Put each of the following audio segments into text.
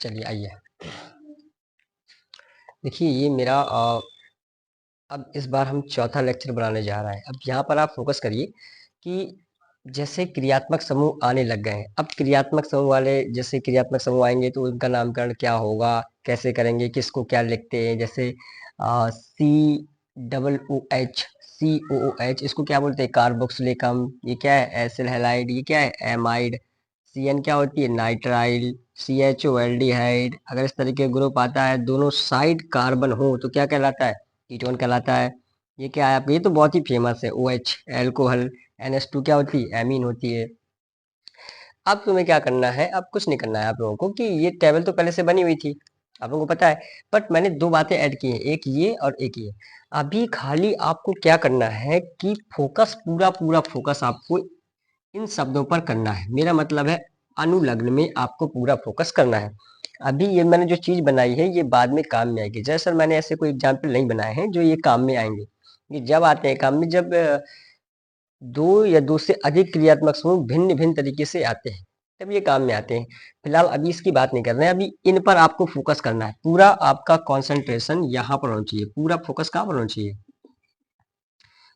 चलिए आइए, देखिए ये मेरा अब इस बार हम चौथा लेक्चर बनाने जा रहे हैं। अब यहाँ पर आप फोकस करिए कि जैसे क्रियात्मक समूह आने लग गए हैं। अब क्रियात्मक समूह वाले जैसे क्रियात्मक समूह आएंगे तो उनका नामकरण क्या होगा, कैसे करेंगे, किसको क्या लिखते हैं। जैसे COOH, COOH इसको क्या बोलते हैं, कार्बोक्सिलेकम। ये क्या है, एसिल हैलाइड। ये क्या है, एमाइड। CN क्या होती है, नाइट्राइल। CHO aldehyde. अगर इस तरीके का ग्रुप आता है, दोनों साइड कार्बन हो तो क्या कहलाता है, कीटोन कहलाता है। ये क्या है आपका, ये तो बहुत ही फेमस है, OH एल्कोहल। NH2 क्या होती है, एमीन होती है। अब तुम्हें क्या करना है, अब कुछ नहीं करना है आप लोगों को कि ये टेबल तो पहले से बनी हुई थी, आप लोगों को पता है। बट मैंने दो बातें ऐड की हैं, एक ये और एक ये। अभी खाली आपको क्या करना है कि फोकस, पूरा पूरा फोकस आपको इन शब्दों पर करना है। मेरा मतलब है अनुलग्न में आपको पूरा फोकस करना है। अभी ये मैंने जो चीज बनाई है ये बाद में काम में आएगी। जैसे सर मैंने ऐसे कोई एग्जाम्पल नहीं बनाए हैं जो ये काम में आएंगे। ये जब आते हैं काम में, जब दो या दो से अधिक क्रियात्मक समूह भिन्न भिन्न तरीके से आते हैं, तब ये काम में आते हैं। फिलहाल अभी इसकी बात नहीं कर रहे हैं, अभी इन पर आपको फोकस करना है। पूरा आपका कंसंट्रेशन यहाँ पर होना चाहिए। पूरा फोकस कहाँ पर होना चाहिए,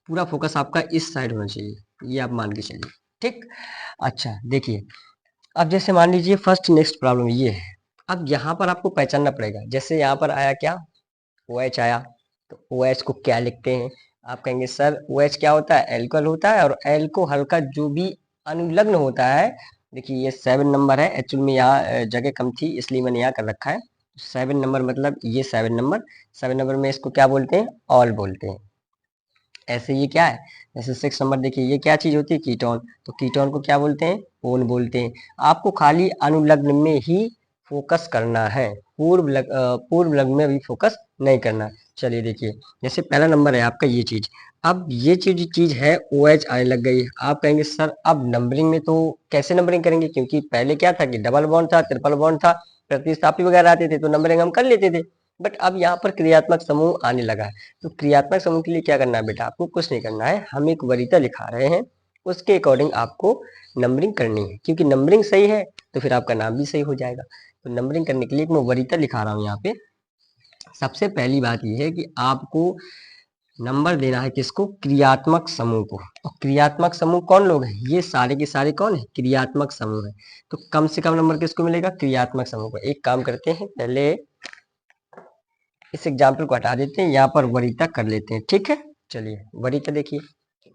पूरा फोकस आपका इस साइड होना चाहिए। ये आप मान के चलिए, ठीक। अच्छा देखिए, अब जैसे मान लीजिए फर्स्ट नेक्स्ट प्रॉब्लम ये है। अब यहाँ पर आपको पहचानना पड़ेगा। जैसे यहाँ पर आया क्या, OH आया, तो OH को क्या लिखते हैं। आप कहेंगे सर OH क्या होता है, एल्कोहल होता है। और एल्कोहल का जो भी अनुलग्न होता है, देखिए ये 7 नंबर है। एक्चुअल में यहाँ जगह कम थी इसलिए मैंने यहाँ कर रखा है। 7 नंबर मतलब ये 7 नंबर। 7 नंबर में इसको क्या बोलते हैं, ऑल बोलते हैं। ऐसे ये क्या है, जैसे 6 नंबर देखिए, ये क्या चीज होती है, कीटोन। तो कीटोन को क्या बोलते हैं, ओन बोलते हैं। आपको खाली अनुलग्न में ही फोकस करना है, पूर्व लग्न में अभी फोकस नहीं करना। चलिए देखिए, जैसे पहला नंबर है आपका ये चीज। अब ये चीज है OH आने लग गई। आप कहेंगे सर अब नंबरिंग में तो कैसे नंबरिंग करेंगे, क्योंकि पहले क्या था कि डबल बॉन्ड था, ट्रिपल बॉन्ड था, प्रतिस्थापी वगैरह आते थे तो नंबरिंग हम कर लेते थे। बट अब यहाँ पर क्रियात्मक समूह आने लगा है। तो क्रियात्मक समूह के लिए क्या करना है बेटा, आपको कुछ नहीं करना है। हम एक वरीयता लिखा रहे हैं, उसके अकॉर्डिंग आपको नंबरिंग करनी है। क्योंकि नंबरिंग सही है तो फिर आपका नाम भी सही हो जाएगा। तो नंबरिंग करने के लिए मैं वरीयता लिखा रहा हूँ यहाँ पे। सबसे पहली बात यह है कि आपको नंबर देना है किसको, क्रियात्मक समूह को। और क्रियात्मक समूह कौन लोग हैं, ये सारे के सारे कौन है, क्रियात्मक समूह है। तो कम से कम नंबर किसको मिलेगा, क्रियात्मक समूह को। एक काम करते हैं, पहले इस एग्जाम्पल को हटा देते हैं, यहाँ पर वरीयता कर लेते हैं, ठीक है। चलिए वरीयता देखिए,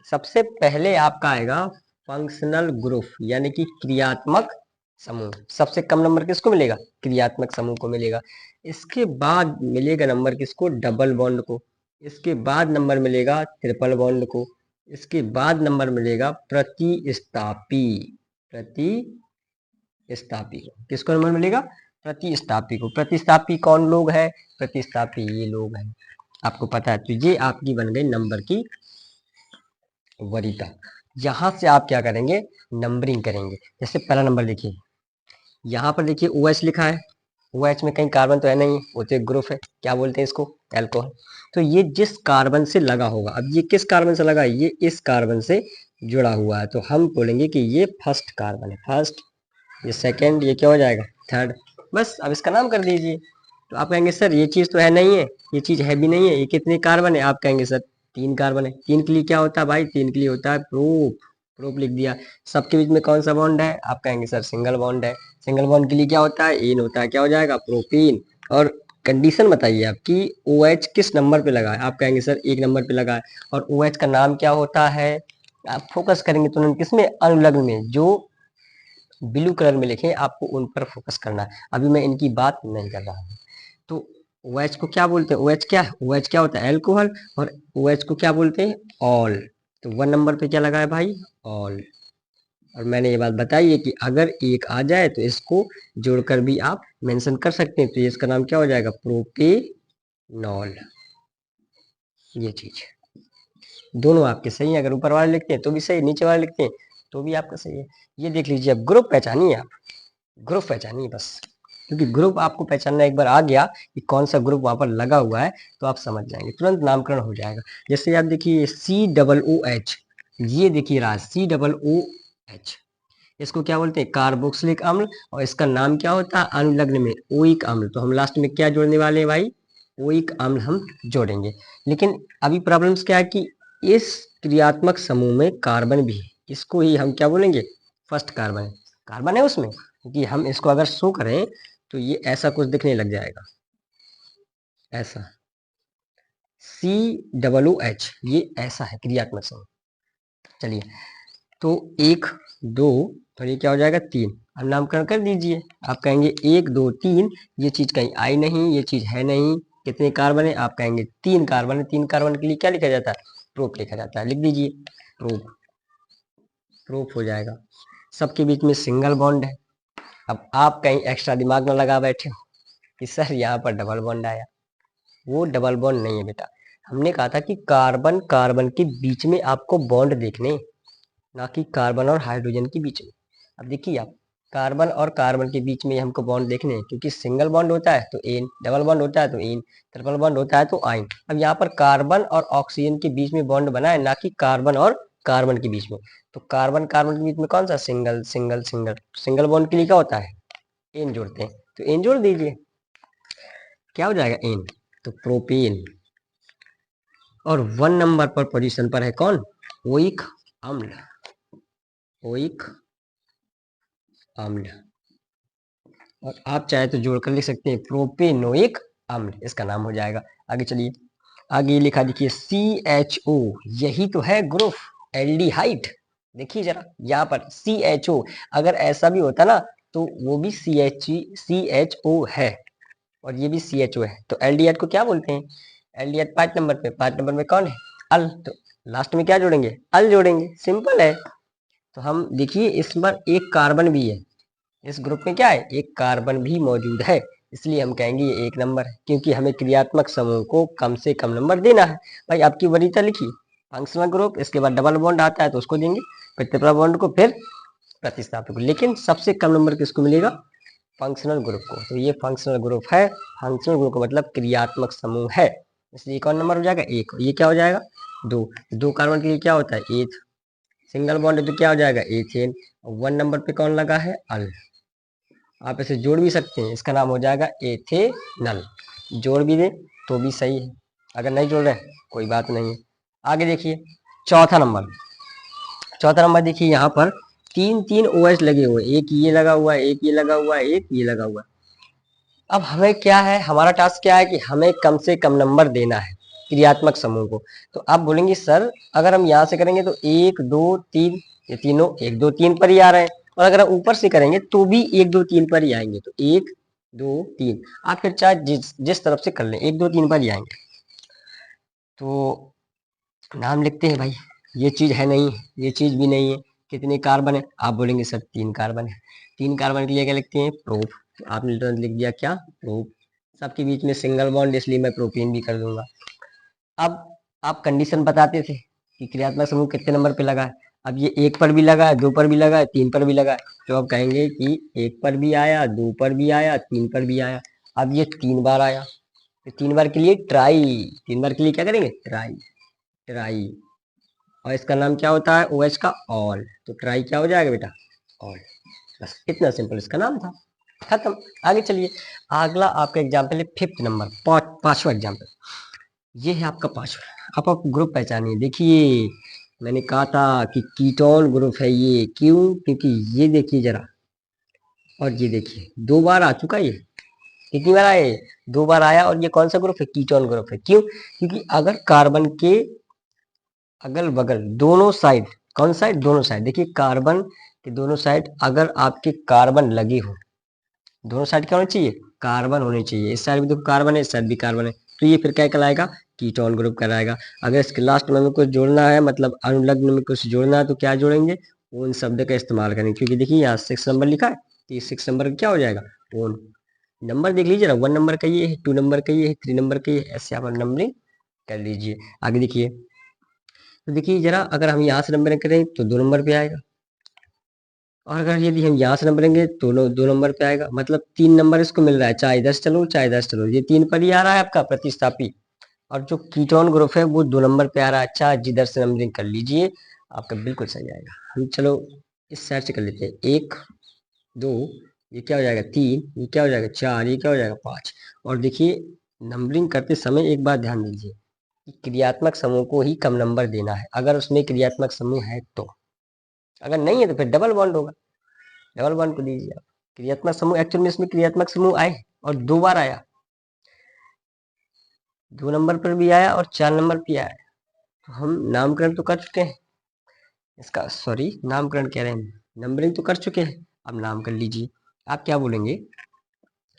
सबसे पहले आपका आएगा फंक्शनल ग्रुप, यानी कि क्रियात्मक समूह। सबसे कम नंबर किसको मिलेगा, क्रियात्मक समूह को मिलेगा। इसके बाद मिलेगा नंबर किसको, डबल बॉन्ड को। इसके बाद नंबर मिलेगा ट्रिपल बॉन्ड को। इसके बाद नंबर मिलेगा प्रतिस्थापी, प्रतिस्थापी को। किसको नंबर मिलेगा, प्रतिस्थापी को। प्रतिस्थापी कौन लोग है, प्रतिस्थापी ये लोग हैं, आपको पता है। तो ये आपकी बन गई नंबर की वरीयता। यहां से आप क्या करेंगे, नंबरिंग करेंगे। जैसे पहला नंबर देखिए, यहाँ पर देखिए OH लिखा है। OH में कहीं कार्बन तो है नहीं, वो तो एक ग्रुप है, क्या बोलते हैं इसको, एल्कोहल। तो ये जिस कार्बन से लगा होगा, अब ये किस कार्बन से लगा है, ये इस कार्बन से जुड़ा हुआ है, तो हम बोलेंगे कि ये फर्स्ट कार्बन है, फर्स्ट। ये सेकेंड, ये क्या हो जाएगा, थर्ड। बस अब इसका नाम कर दीजिए। तो आप कहेंगे सर ये चीज तो है नहीं है, ये चीज है भी नहीं है, ये कितने कार्बन है, आप कहेंगे सर 3 कार्बन है। 3 के लिए क्या होता है भाई, 3 के लिए होता है प्रूफ, प्रूफ लिख दिया। सबके बीच में कौन सा बॉन्ड है, आप कहेंगे सर सिंगल बॉन्ड है। सिंगल बॉन्ड के लिए क्या होता है, इन होता है, क्या हो जाएगा, प्रोपीन। और कंडीशन बताइए आपकी, OH किस नंबर पे लगा है, आप कहेंगे सर 1 नंबर पे लगा है। और OH का नाम क्या होता है, आप फोकस करेंगे तुरंत किसमें, अनुलग्न में। जो ब्लू कलर में लिखे आपको उन पर फोकस करना है, अभी मैं इनकी बात नहीं कर रहा हूँ। तो OH को क्या बोलते हैं, OH क्या है, OH क्या होता है, एल्कोहल। और OH को क्या बोलते हैं, ऑल। तो 1 नंबर पे क्या लगा है भाई, ऑल। और मैंने ये बात बताई है कि अगर एक आ जाए तो इसको जोड़कर भी आप मेंशन कर सकते हैं, तो इसका नाम क्या हो जाएगा, प्रोपेनॉल। ये चीज दोनों आपके सही है। अगर ऊपर वाले लिखते हैं तो भी सही, नीचे वाले लिखते हैं तो भी आपका सही है। ये देख लीजिए, अब ग्रुप पहचानिए, आप ग्रुप पहचानिए बस। क्योंकि ग्रुप आपको पहचानना एक बार आ गया कि कौन सा ग्रुप वहां पर लगा हुआ है, तो आप समझ जाएंगे, तुरंत नामकरण हो जाएगा। जैसे आप देखिए COOH, ये देखिए रहा COOH। इसको क्या बोलते हैं, कार्बोक्सिलिक अम्ल, और इसका नाम क्या होता है अनुलग्न में, ओइक अम्ल। तो हम लास्ट में क्या जोड़ने वाले हैं भाई, ओइक अम्ल हम जोड़ेंगे। लेकिन अभी प्रॉब्लम्स क्या है कि इस क्रियात्मक समूह में कार्बन भी है, इसको ही हम क्या बोलेंगे, फर्स्ट कार्बन है, कार्बन है उसमें, क्योंकि हम इसको अगर शो करें तो ये ऐसा कुछ दिखने लग जाएगा, ऐसा COOH, ये ऐसा है क्रियात्मक समूह। चलिए, तो 1 2 और ये क्या हो जाएगा 3, अब नामकरण कर दीजिए। आप कहेंगे 1 2 3, ये चीज कहीं आई नहीं, ये चीज है नहीं, कितने कार्बन है, आप कहेंगे 3 कार्बन है। 3 कार्बन के लिए क्या लिखा जाता है, प्रोप लिखा जाता है, लिख दीजिए प्रोप, प्रोप हो जाएगा। सबके बीच में सिंगल बॉन्ड है। अब आप कहीं एक्स्ट्रा दिमाग में लगा बैठे हो कि सर यहाँ पर डबल बॉन्ड आया, वो डबल बॉन्ड नहीं है बेटा। हमने कहा था कि कार्बन कार्बन के बीच में आपको बॉन्ड देखने, ना कि कार्बन और हाइड्रोजन के बीच में। अब देखिए आप, कार्बन और कार्बन के बीच में हमको बॉन्ड देखने हैं, क्योंकि सिंगल बॉन्ड होता है तो एन, डबल बॉन्ड होता है तो एन, ट्रिपल बॉन्ड होता है तो आइन। अब यहाँ पर कार्बन और ऑक्सीजन के बीच में बॉन्ड बना है, ना कि कार्बन और कार्बन के बीच में। तो कार्बन कार्बन के बीच में कौन सा, single single single, single bond के लिए क्या होता है, एन जोड़ते हैं, तो एन जोड़ दीजिए, क्या हो जाएगा एन, तो प्रोपेन। और 1 नंबर पर पोजीशन पर है कौन, ओइक अम्ल, ओइक अम्ल। और आप चाहे तो जोड़कर लिख सकते हैं प्रोपेनोइक अम्ल, इसका नाम हो जाएगा। आगे चलिए, आगे लिखा देखिए CHO, यही तो है ग्रुप एल्डिहाइड। देखिए जरा यहाँ पर CHO, अगर ऐसा भी होता ना तो वो भी CHO है, और ये भी CHO है। तो एल्डिहाइड को क्या बोलते हैं, एल्डिहाइड 5 नंबर पे, 5 नंबर में कौन है, अल, तो लास्ट में क्या जोड़ेंगे, अल जोड़ेंगे, सिंपल है। तो हम देखिए इस बार एक कार्बन भी है, इस ग्रुप में क्या है, एक कार्बन भी मौजूद है, इसलिए हम कहेंगे ये 1 नंबर है, क्योंकि हमें क्रियात्मक समूह को कम से कम नंबर देना है। भाई आपकी वरीयता लिखिए, फंक्शनल ग्रुप, इसके बाद डबल बॉन्ड आता है तो उसको देंगे, फिर ट्रिपल बॉन्ड को, फिर प्रतिस्थापक को, लेकिन सबसे कम नंबर किसको मिलेगा, फंक्शनल ग्रुप को। तो ये फंक्शनल ग्रुप है, फंक्शनल ग्रुप का मतलब क्रियात्मक समूह है, इसलिए कौन नंबर हो जाएगा, 1। ये क्या हो जाएगा, 2। 2 कार्बन के लिए क्या होता है, एथ, सिंगल बॉन्ड है तो क्या हो जाएगा, एथेन। 1 नंबर पे कौन लगा है, अल। आप इसे जोड़ भी सकते हैं, इसका नाम हो जाएगा एथेनल, जोड़ भी दे तो भी सही है, अगर नहीं जोड़ रहे कोई बात नहीं है। आगे देखिए चौथा नंबर, चौथा नंबर देखिए यहाँ पर 3 OH लगे हुए, एक ये लगा हुआ है, एक ये लगा हुआ है, एक ये लगा हुआ है। अब हमें क्या है, हमारा टास्क क्या है कि हमें कम से कम नंबर देना है क्रियात्मक समूह को। तो आप बोलेंगे सर अगर हम यहाँ से करेंगे तो 1 2 3, ये तीनों 1 2 3 पर ही आ रहे हैं, और अगर हम ऊपर से करेंगे तो भी 1 2 3 पर ही आएंगे। तो 1 2 3, आप फिर चाहे जिस तरफ से कर लें, 1 2 3 पर ही आएंगे। तो नाम लिखते हैं भाई, ये चीज है नहीं, ये चीज भी नहीं है, कितने कार्बन है, आप बोलेंगे सर 3 कार्बन है। 3 कार्बन के लिए क्या लिखते हैं, प्रोप, तो आपने तुरंत लिख दिया क्या, प्रोप। सबके बीच में सिंगल बॉन्ड, इसलिए मैं प्रोपेन भी कर दूंगा। अब आप कंडीशन बताते थे कि क्रियात्मक समूह कितने नंबर पे लगा है, अब ये 1 पर भी लगा है, 2 पर भी लगा है, 3 पर भी लगा है, तो अब कहेंगे कि 1 पर भी आया, 2 पर भी आया, 3 पर भी आया। अब ये 3 बार आया, तो 3 बार के लिए ट्राई, 3 बार के लिए क्या करेंगे, ट्राई, ट्राई। और इसका नाम क्या होता है, OH का ऑल, तो ट्राई क्या हो जाएगा बेटा, ऑल। बस इतना सिंपल इसका नाम था, खत्म। आगे चलिए, अगला आपका एग्जाम्पल है 5th नंबर, पांचवा एग्जाम्पल, ये है आपका पांचवा। आप ग्रुप पहचानिए, देखिए मैंने कहा था कि कीटोन ग्रुप है ये, क्यों, क्योंकि ये देखिए जरा, और ये देखिए 2 बार आ चुका ये, कितनी बार आए, 2 बार आया, और ये कौन सा ग्रुप है, कीटोन ग्रुप है। क्यों, क्योंकि अगर कार्बन के अगल बगल दोनों साइड, कौन साइड, दोनों साइड, देखिए कार्बन के दोनों साइड अगर आपके कार्बन लगे हो, दोनों साइड क्या होनी चाहिए, कार्बन होने चाहिए। इस साइड भी देखो कार्बन है, इस साइड भी कार्बन है, तो ये फिर क्या कहलाएगा, कीटोन ग्रुप कहलाएगा। अगर इसके लास्ट में हमें कुछ जोड़ना है, मतलब अनुलग्न में कुछ जोड़ना है, तो क्या जोड़ेंगे, ओन शब्द का इस्तेमाल करेंगे, क्योंकि देखिए यहाँ 6 नंबर लिखा है, तो ये 6 नंबर क्या हो जाएगा, ओन। नंबर देख लीजिए ना, 1 नंबर का ये है, 2 नंबर का ये है, 3 नंबर का ये, ऐसे आप नंबरिंग कर लीजिए। आगे देखिए, तो देखिए जरा अगर हम यहाँ से नंबरिंग करें तो 2 नंबर पे आएगा, और अगर यदि हम यहाँ से नंबरेंगे तो 2 नंबर पे आएगा, मतलब 3 नंबर इसको मिल रहा है, चाहे इधर से चलो चाहे इधर से चलो, ये 3 पर ही आ रहा है आपका प्रतिस्थापी। और जो कीटोन ग्रुप है वो 2 नंबर पे आ रहा है, अच्छा जिधर से नंबरिंग कर लीजिए आपका बिल्कुल सही आएगा। हम चलो इस साइड से कर लेते हैं। 1 2, ये क्या हो जाएगा 3, ये क्या हो जाएगा 4, ये क्या हो जाएगा 5। और देखिए नंबरिंग करते समय एक बात ध्यान दीजिए कि क्रियात्मक समूह को ही कम नंबर देना है, अगर उसमें क्रियात्मक समूह है तो। अगर नहीं है तो फिर डबल बॉन्ड होगा, डबल बॉन्ड को दीजिए आप। क्रियात्मक समूह एक्चुअल में इसमें क्रियात्मक समूह आए और 2 बार आया, 2 नंबर पर भी आया और 4 नंबर पे आया। तो हम नामकरण तो कर चुके हैं इसका, सॉरी नामकरण कह रहे हैं, नंबरिंग तो कर चुके हैं। अब नाम कर लीजिए। आप क्या बोलेंगे,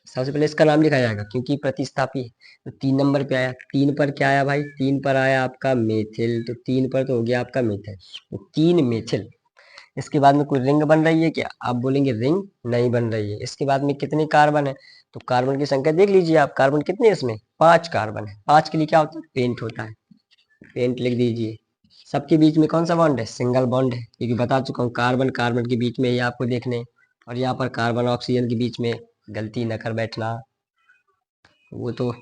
सबसे पहले इसका नाम लिखा जाएगा क्योंकि प्रतिस्थापी है। तो 3 नंबर पे आया, 3 पर क्या आया भाई, 3 पर आया आपका मेथिल, तो 3 पर तो हो गया आपका मेथिल, तो 3 मेथिल। इसके बाद में कोई रिंग बन रही है क्या, आप बोलेंगे रिंग नहीं बन रही है। इसके बाद में कितने कार्बन है, तो कार्बन की संख्या देख लीजिए आप, कार्बन कितने हैं इसमें, 5 कार्बन है। 5 के लिए क्या होता है, पेंट होता है, पेंट लिख दीजिए। सबके बीच में कौन सा बॉन्ड है, सिंगल बॉन्ड है, क्योंकि बता चुका हूँ कार्बन कार्बन के बीच में ही आपको देखने, और यहाँ पर कार्बन ऑक्सीजन के बीच में गलती न कर बैठना, वो तो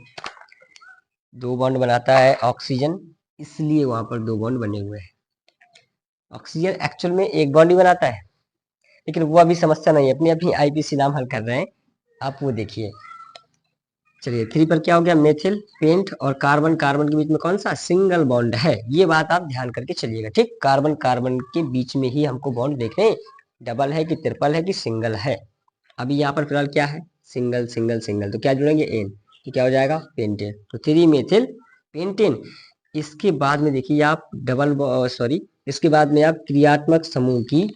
2 बॉन्ड बनाता है ऑक्सीजन, इसलिए वहां पर 2 बॉन्ड बने हुए हैं। ऑक्सीजन एक्चुअल में 1 बॉन्ड ही बनाता है, लेकिन वो अभी समस्या नहीं है, अपनी अपनी आईपीसी नाम हल कर रहे हैं, आप वो देखिए। चलिए 3 पर क्या हो गया, मेथिल पेंट, और कार्बन कार्बन के बीच में कौन सा, सिंगल बॉन्ड है। ये बात आप ध्यान करके चलिएगा, ठीक। कार्बन कार्बन के बीच में ही हमको बॉन्ड देख रहे हैं, डबल है कि ट्रिपल है कि सिंगल है। अभी यहाँ पर फिलहाल क्या है, सिंगल सिंगल सिंगल, तो क्या जुड़ेंगे एन, तो क्या हो जाएगा पेंटेन, तो 3 मेथिल पेंटेन। इसके बाद में देखिए आप डबल, सॉरी इसके बाद में आप क्रियात्मक समूह की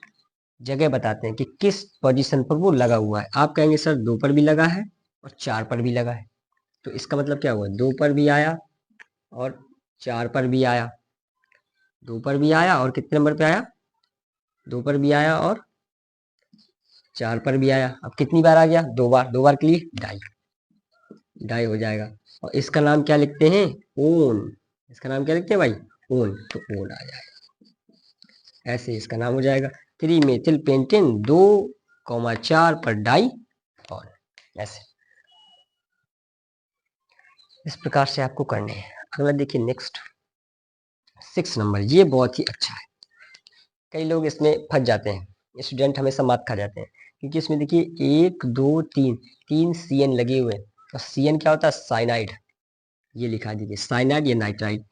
जगह बताते हैं कि किस पोजीशन पर वो लगा हुआ है। आप कहेंगे सर 2 पर भी लगा है और 4 पर भी लगा है, तो इसका मतलब क्या हुआ, 2 पर भी आया और 4 पर भी आया, 2 पर भी आया और कितने नंबर पे आया, 2 पर भी आया और 4 पर भी आया। अब कितनी बार आ गया, 2 बार, 2 बार के लिए डाई, डाई हो जाएगा। और इसका नाम क्या लिखते हैं, ओन, इसका नाम क्या लिखते हैं भाई, ओन, तो ओन आ जाएगा, ऐसे इसका नाम हो जाएगा। 3 मेथिल पेंटेन 2,4 पर डाई ऑन, ऐसे इस प्रकार से आपको करने हैं। अगला देखिए नेक्स्ट 6 नंबर, ये बहुत ही अच्छा है। कई लोग इसमें फंस जाते हैं, स्टूडेंट हमेशा मात खा जाते हैं, क्योंकि इसमें देखिए 1 2 3 3 CN लगे हुए हैं, और CN क्या होता है, साइनाइड, ये लिखा दीजिए साइनाइड या नाइट्राइड।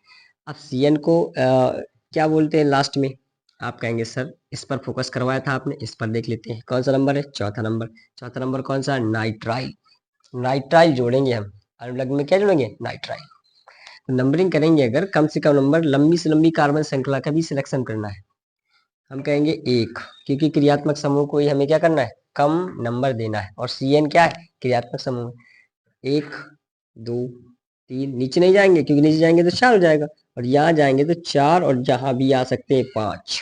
अब CN को क्या बोलते हैं लास्ट में, आप कहेंगे सर इस पर फोकस करवाया था आपने, इस पर देख लेते हैं कौन सा नंबर है, चौथा नंबर। चौथा नंबर कौन सा, नाइट्राइल, नाइट्राइल जोड़ेंगे हम, अनुलग्न में क्या जोड़ेंगे, नाइट्राइल। तो नंबरिंग करेंगे अगर, कम से कम नंबर, लंबी से लंबी कार्बन श्रृंखला का भी सिलेक्शन करना है। हम कहेंगे 1, क्योंकि क्रियात्मक समूह को ही हमें क्या करना है, कम नंबर देना है, और CN क्या है, क्रियात्मक समूह। 1 2 3, नीचे नहीं जाएंगे क्योंकि नीचे जाएंगे तो 4 हो जाएगा, और यहाँ जाएंगे तो 4, और जहां भी आ सकते हैं 5,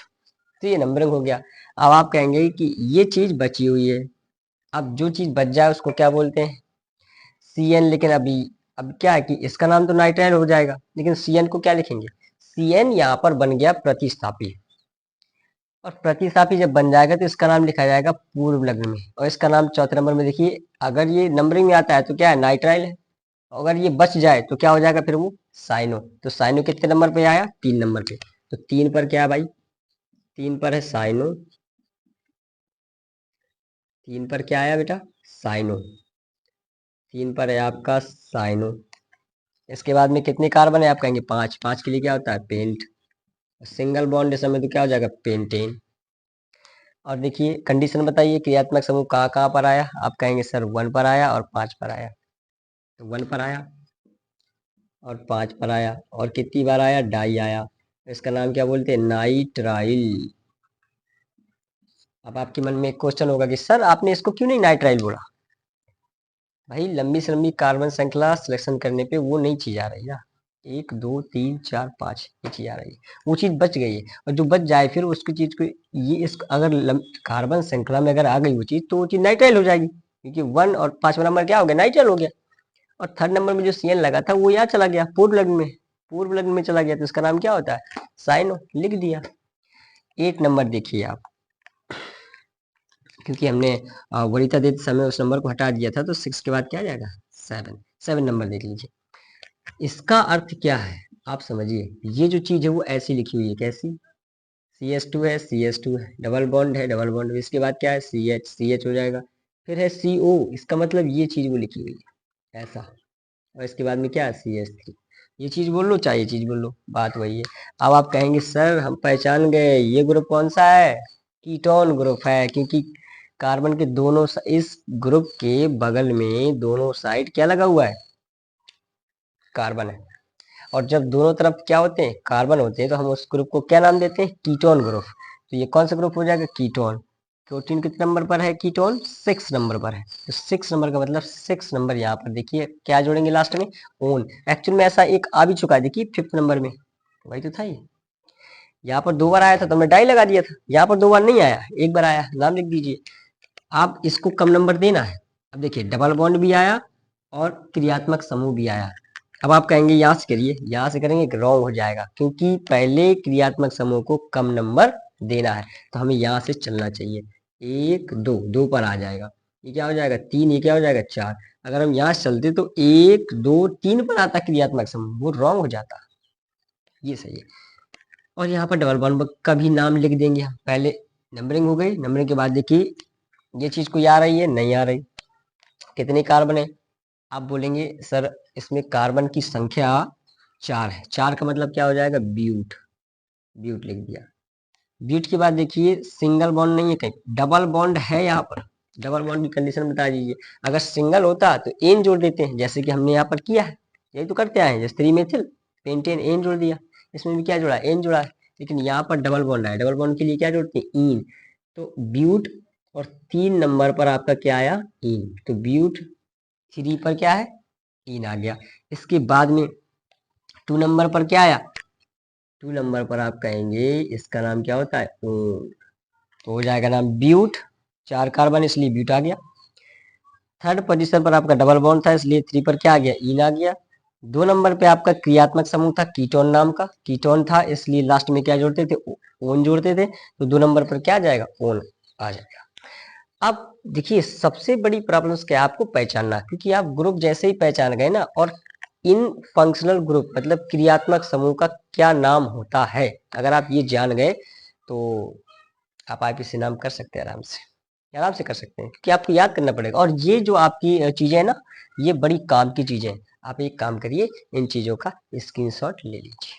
तो ये नंबरिंग हो गया। अब आप कहेंगे कि ये चीज बची हुई है, अब जो चीज बच जाए उसको क्या बोलते हैं, CN। लेकिन अभी अब क्या है कि इसका नाम तो नाइट्राइल हो जाएगा, लेकिन CN को क्या लिखेंगे, CN यहाँ पर बन गया प्रतिस्थापी, और प्रतिस्थापी जब बन जाएगा तो इसका नाम लिखा जाएगा पूर्व लग्न में, और इसका नाम चौथे नंबर में देखिए, अगर ये नंबरिंग में आता है तो क्या है, नाइट्राइल है, अगर ये बच जाए तो क्या हो जाएगा फिर वो साइनो। तो साइनो कितने नंबर पे आया, 3 नंबर पे, तो 3 पर क्या है भाई, 3 पर है साइनो, 3 पर क्या आया बेटा, साइनो, 3 पर है आपका साइनो। इसके बाद में कितने कार्बन है, आप कहेंगे 5, 5 के लिए क्या होता है, पेंट, सिंगल बॉन्ड समय तो क्या हो जाएगा, पेंटेन। और देखिए कंडीशन बताइए, क्रियात्मक समूह कहाँ कहाँ पर आया, आप कहेंगे सर 1 पर आया और 5 पर आया, तो 1 पर आया और 5 पर आया, और कितनी बार आया, डाई आया, इसका नाम क्या बोलते हैं, नाइट्राइल। अब आपके मन में एक क्वेश्चन होगा कि सर आपने इसको क्यों नहीं नाइट्राइल बोला, भाई लंबी से लंबी कार्बन श्रृंखला सिलेक्शन करने पे वो नहीं चीज आ रही ना, 1 2 3 4 5 ये चीज आ रही है, वो चीज बच गई है, और जो बच जाए फिर उसकी चीज को, ये इस अगर कार्बन श्रृंखला में अगर आ गई वो चीज, तो वो चीज नाइट्राइल हो जाएगी, क्योंकि 1 और 5वां नंबर क्या हो गया, नाइट्राइल हो गया। और थर्ड नंबर में जो CN लगा था वो यहाँ चला गया, पूर्व लग्न में, पूर्व लग्न में चला गया, तो इसका नाम क्या होता है, साइनो, लिख दिया। 8 नंबर देखिए आप, क्योंकि हमने वरीयता देते समय उस नंबर को हटा दिया था, तो 6 के बाद क्या आ जाएगा, 7, 7 नंबर देख लीजिए। इसका अर्थ क्या है, आप समझिए, ये जो चीज है वो ऐसी लिखी हुई है, कैसी, CH2 है, CH2 है, डबल बॉन्ड है, डबल बॉन्ड, इसके बाद क्या है CH हो जाएगा। फिर है CO, इसका मतलब ये चीज वो लिखी हुई है ऐसा, और इसके बाद में क्या है CH3। ये चीज बोल लो चाहे ये चीज बोल लो, बात वही है। अब आप कहेंगे सर हम पहचान गए, ये ग्रुप कौन सा है, कीटोन ग्रुप है, क्योंकि कार्बन के दोनों इस ग्रुप के बगल में दोनों साइड क्या लगा हुआ है, कार्बन है। और जब दोनों तरफ क्या होते हैं, कार्बन होते हैं, तो हम उस ग्रुप को क्या नाम देते हैं, कीटोन ग्रुप। तो ये कौन सा ग्रुप हो जाएगा, कीटोन। प्रोटीन कितने नंबर पर है, कीटोन 6 नंबर पर है। तो 6 नंबर का मतलब 6 नंबर, यहाँ पर देखिए क्या जोड़ेंगे लास्ट में, ओन। एक्चुअल में ऐसा एक आ भी चुका है, देखिए 5th नंबर में, वही तो था ये। यहाँ पर 2 बार आया था तो हमने डाई लगा दिया था, यहाँ पर 2 बार नहीं आया, एक बार आया, नाम लिख दीजिए। आप इसको कम नंबर देना है। अब देखिए डबल बॉन्ड भी आया और क्रियात्मक समूह भी आया। अब आप कहेंगे यहाँ से करिए, यहाँ से करेंगे रॉन्ग हो जाएगा, क्योंकि पहले क्रियात्मक समूह को कम नंबर देना है, तो हमें यहाँ से चलना चाहिए। 1 2, 2 पर आ जाएगा, ये क्या हो जाएगा 3, ये क्या हो जाएगा 4। अगर हम यहाँ से चलते तो 1 2 3 पर आता क्रियात्मक समूह, वो रॉन्ग हो जाता, ये सही है। और यहाँ पर डबल बॉन्ड का भी नाम लिख देंगे हम, पहले नंबरिंग हो गई, नंबरिंग के बाद देखिए ये चीज कोई आ रही है, नहीं आ रही। कितने कार्बन है, आप बोलेंगे सर इसमें कार्बन की संख्या 4 है, 4 का मतलब क्या हो जाएगा, ब्यूट, ब्यूट लिख दिया। ब्यूट के बाद देखिए सिंगल बॉन्ड नहीं है कहीं, डबल बॉन्ड है यहाँ पर। डबल बॉन्ड की कंडीशन बता दीजिए, अगर सिंगल होता तो एन जोड़ देते हैं, जैसे कि हमने यहाँ पर किया है, यही तो करते आए हैं, जैसे 3 मेथिल पेंटेन एन जोड़ दिया, इसमें भी क्या जोड़ा, एन जोड़ा है। लेकिन यहाँ पर डबल बॉन्ड है, डबल बॉन्ड के लिए क्या जोड़ते हैं, इन। तो ब्यूट, और 3 नंबर पर आपका क्या आया, इन, तो ब्यूट 3 पर क्या है, इन आ गया। इसके बाद में 2 नंबर पर क्या आया, 2 नंबर पर आप कहेंगे इसका नाम क्या होता है, तो हो जाएगा नाम ब्यूट, 4 कार्बन इसलिए ब्यूट आ गया। 3rd पोजीशन पर आपका डबल बॉन्ड था, इसलिए 3 पर क्या आ गया, इन आ गया। 2 नंबर पे आपका क्रियात्मक समूह था कीटोन नाम का, कीटोन था इसलिए लास्ट में क्या जोड़ते थे, ओन जोड़ते थे, तो 2 नंबर पर क्या आ जाएगा, ओन आ जाएगा। अब देखिए सबसे बड़ी प्रॉब्लम क्या है, आपको पहचानना, क्योंकि आप ग्रुप जैसे ही पहचान गए ना, और इन फंक्शनल ग्रुप मतलब क्रियात्मक समूह का क्या नाम होता है, अगर आप ये जान गए तो आप आईपीसी नाम कर सकते हैं, आराम से कर सकते हैं, क्योंकि आपको याद करना पड़ेगा। और ये जो आपकी चीजें है ना, ये बड़ी काम की चीजें हैं। आप एक काम करिए, इन चीजों का स्क्रीनशॉट ले लीजिए।